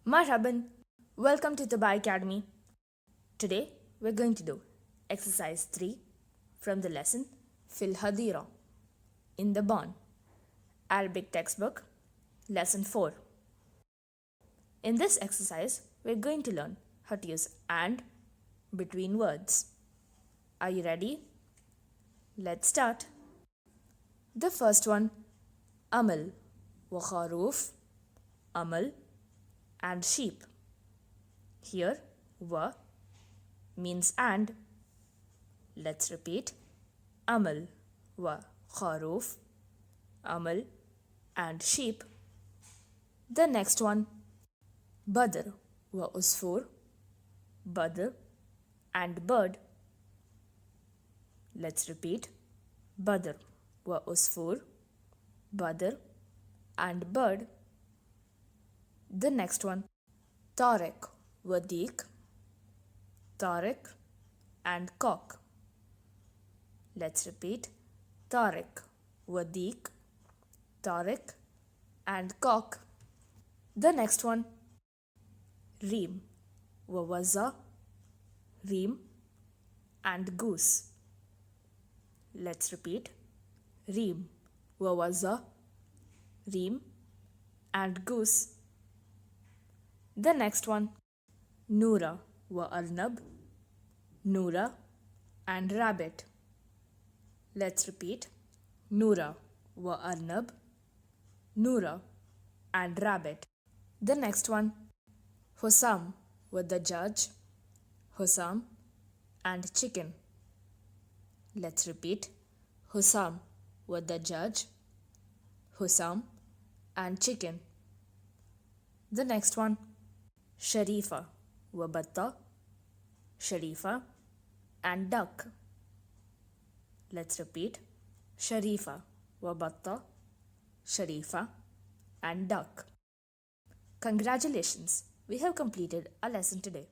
Marhaban, welcome to Dubai Academy. Today we're going to do exercise 3 from the lesson Fil Hadira in the barn, Arabic textbook, lesson 4. In this exercise, we're going to learn how to use and between words. Are you ready? Let's start. The first one, amal wa kharoof, amal and sheep. Here, wa means and. Let's repeat. Amal wa kharoof, amal and sheep. The next one, badr wa usfur, badr and bird. Let's repeat. Badr wa usfur, badr and bird. The next one, Tariq wa deek, Tariq and cock. Let's repeat. Tariq wa deek, Tariq and cock. The next one, Reem wa waza, Reem and goose. Let's repeat. Reem wa waza, Reem and goose. The next one, Noorah wa arnab, Noorah and rabbit. Let's repeat. Noorah wa arnab, Noorah and rabbit. The next one, Hussam wa the judge, Hussam and chicken. Let's repeat. Hussam wa the judge, Hussam and chicken. The next one, Shareefa wa batta, Shareefa and duck. Let's repeat. Shareefa wa batta, Shareefa and duck. Congratulations, we have completed our lesson today.